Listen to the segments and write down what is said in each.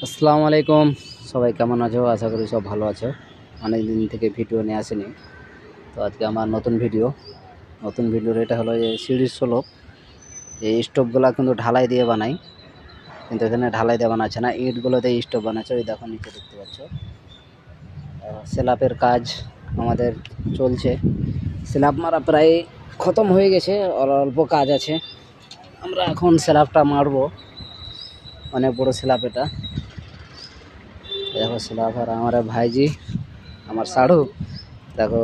আসসালামু আলাইকুম। সবাই কেমন আছো? আশা করি সব ভালো আছো। অনেক দিন থেকে ভিডিও নিয়ে আসিনি, তো আজকে আমার নতুন ভিডিওর এটা হলো যে সিঁড়ির স্লোপ। এই স্টোভগুলো কিন্তু ঢালাই দিয়ে বানাই, কিন্তু এখানে ঢালাই দিয়ে বানাচ্ছে না, ইটগুলো দিয়ে স্টোভ বানাচ্ছে। ওই দেখো নিচে দেখতে পাচ্ছ স্ল্যাবের কাজ আমাদের চলছে। স্ল্যাব মারা প্রায় খতম হয়ে গেছে, আর অল্প কাজ আছে। আমরা এখন স্ল্যাবটা মারবো, অনেক বড় স্ল্যাব এটা। দেখো স্ল্যাব, আর আমার ভাইজি, আমার সাড়ু দেখো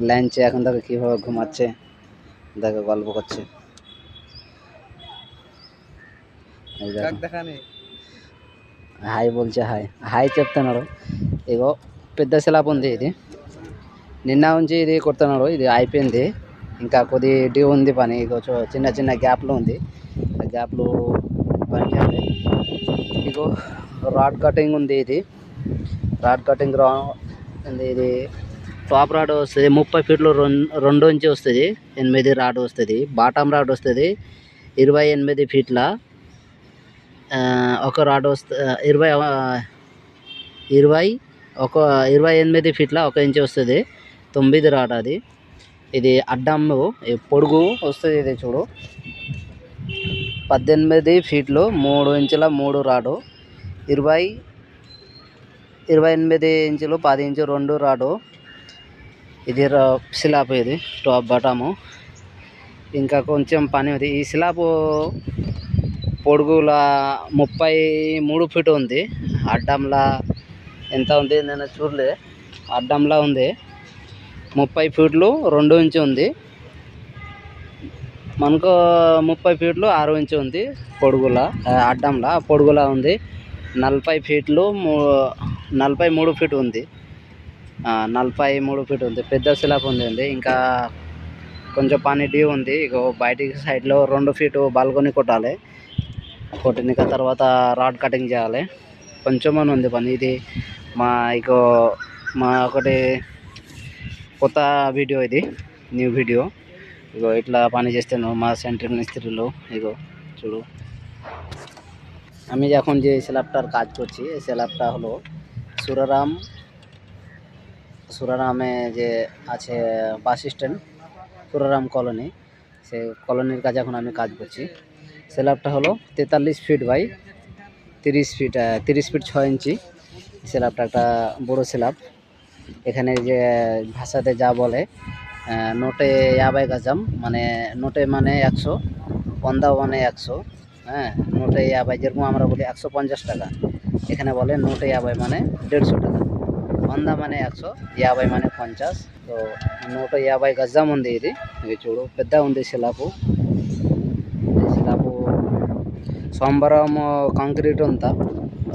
লাঞ্চে এখন দেখো কীভাবে ঘুমাচ্ছে, দেখো গল্প করছে। এই দেখো హాయ్ బోల్చే హాయ్ హాయ్ చెప్తున్నాడు. ఇగో పెద్ద స్లాబ్ ఉంది ఇది, నిన్న నుంచి ఇది కొడుతున్నాడు. ఇది అయిపోయింది, ఇంకా కొద్ది డ్యూ ఉంది పని. ఇగో చిన్న చిన్న గ్యాప్లు ఉంది, ఆ గ్యాప్లు పని చేయాలి. ఇగో రాడ్ కటింగ్ ఉంది. ఇది రాడ్ కటింగ్ ఉంది. ఇది టాప్ రాడ్ వస్తుంది 30 ఫీట్లు 2 ఇంచు వస్తుంది, 8 రాడ్ వస్తుంది. బాటమ్ రాడ్ వస్తుంది 28 ఫీట్ల ఒక రాడ్ వస్తుంది. 28 ఫీట్ల 1 ఇంచు వస్తుంది, 9 రాడ్ అది. ఇది అడ్డంలో పొడుగు వస్తుంది. ఇది చూడు 18 ఫీట్లు 3 ఇంచుల 3 రాడు, 28 ఇంచులు 10 ఇంచు 2 రాడు. ఇది స్లాబ్, ఇది టాప్ బాటము. ఇంకా కొంచెం పని ఉంది. ఈ స్లాబ్ పొడుగుల 33 ఫీట్ ఉంది, అడ్డంలా ఎంత ఉంది నేను చూడలే. అడ్డంలా ఉంది 30 ఫీట్లు 2 ఇంచు ఉంది, మనకు 30 ఫీట్లు 6 ఇంచు ఉంది. పొడుగుల అడ్డంలా పొడుగులా ఉంది 40 ఫీట్లు 43 ఫీట్ ఉంది, 43 ఫీట్ ఉంది. పెద్ద స్లాబ్ ఉంది. ఇంకా కొంచెం పని డ్యూ ఉంది. ఇక బయటికి సైడ్లో 2 ఫీటు బాల్కనీ కొట్టాలి. కొట్టినాక తర్వాత రాడ్ కటింగ్ చేయాలి. కొంచెం అని ఉంది పని. ఇది మా ఒకటి కొత్త వీడియో, ఇది న్యూ వీడియో. ఇగో ఇట్లా పని చేస్తాను మా সেন্ট্রাল মিস্ত্রিলো। ইগো চলো, আমি এখন যে স্ল্যাবটার কাজ করছি, এই স্ল্যাবটা হলো সুরারামে যে আছে বাস স্ট্যান্ড, সুরারাম কলোনি, সে কলোনির কাজে এখন আমি কাজ করছি। স্ল্যাবটা হলো 43 ফিট বাই 30 ফিট 6 ইঞ্চি। স্ল্যাবটা একটা বড় স্ল্যাব। এখানে যে ভাষাতে যা বলে নোটে 50 গজম, মানে নোটে মানে 100, পন্দা মানে 100। হ্যাঁ, নোটে 50, যেরকম আমরা বলি 150 টাকা, এখানে বলে নোটে 50 মানে 150 টাকা, వంద মানে 100, 50 মানে 50. సో 150 గజం ఉంది ఇది. ఇది చూడు పెద్ద ఉంది స్లాబు. సోమవారం కాంక్రీట్ ఉందా,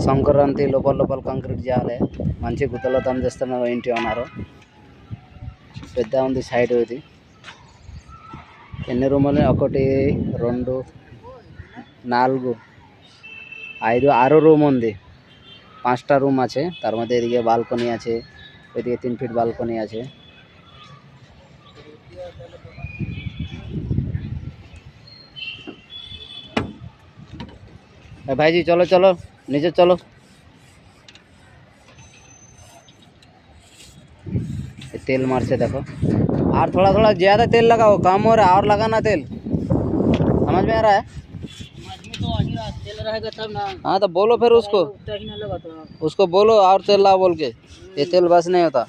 సంక్రాంతి లోపల కాంక్రీట్ చేయాలి. మంచి గుత్తలో దమ్ చేస్తున్నారు ఇంటి ఉన్నారు. పెద్ద ఉంది సైడ్. ఇది ఎన్ని రూములు? 1 2 4 5 6 রুম ఉంది। 5টা রুম আছে, তার মধ্যে এদিকে বালকনি আছে, ওইদিকে 3 ফিট বালকনি আছে। ভাইজি চলো চলো নিচে চলো। तेल मारছে देखो, और थोड़ा थोड़ा ज़्यादा तेल लगाओ, कम हो रहा है, और लगाना तेल। समझ में आ रहा है? तेल रहेगा तब ना। हाँ तो बोलो फिर उसको बोलो और तेल ला बोल के। ये तेल बस नहीं होता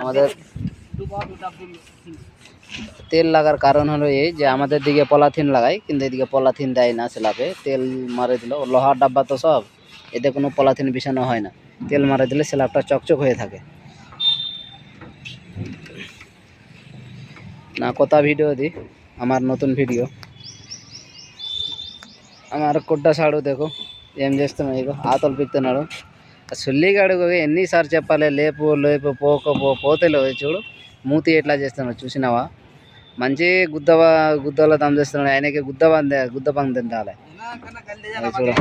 আমাদের। তেল লাগার কারণ হলো এই যে আমাদের দিকে পলিথিন লাগায়, কিন্তু এদিকে পলিথিন দেয় না স্ল্যাবে। তেল মারে দিল, লোহার ডাব্বা তো সব, এতে কোনো পলিথিন বিছানো হয় না। তেল মারে দিলে স্ল্যাবটা চকচক হয়ে থাকে। నా కొత్త వీడియో ఇది, আমার নতুন వీడియో। আমার కొడ్డ సాడు দেখো ఏం చేస్తున్నాడు, ఇగో ఆతలు పిక్తున్నాడు। సుల్లిగాడు ఎన్నిసార్లు చెప్పాలి, లేపు లేపు పోతేలో చూడు మూతి ఎట్లా చేస్తున్నాడు చూసినావా? మంచి గుద్దలో దమ్ చేస్తున్నాడు. ఆయనకి గుద్ద పంగ్ తింటాలి చూడు,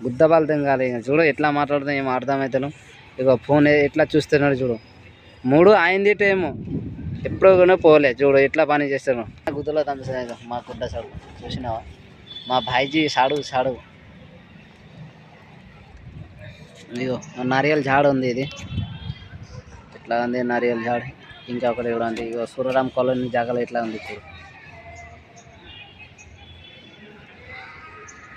గుద్ద బాలు తింగాలి చూడు. ఎట్లా మాట్లాడుతున్నా ఏమో అర్థమవుతాను. ఇక ఫోన్ ఎట్లా చూస్తున్నాడు చూడు, 3 అయింది టైము, ఎప్పుడు కూడా పోలే చూడు ఎట్లా పని చేస్తాను. గుద్దలో దమ్ చేస్తాను మా గుడ్డ సాడు చూసినావా? మా భాయ్జీ సాడు సాడు. ఇదిగో నారియల్ ఝాడ్ ఉంది, ఇది ఇట్లా ఉంది నారియల్ ఝాడ్. ఇంకా ఒకటి కూడా ఉంది, ఇగో సూరారాం కాలనీ జాగాలో ఇట్లా ఉంది చూడు.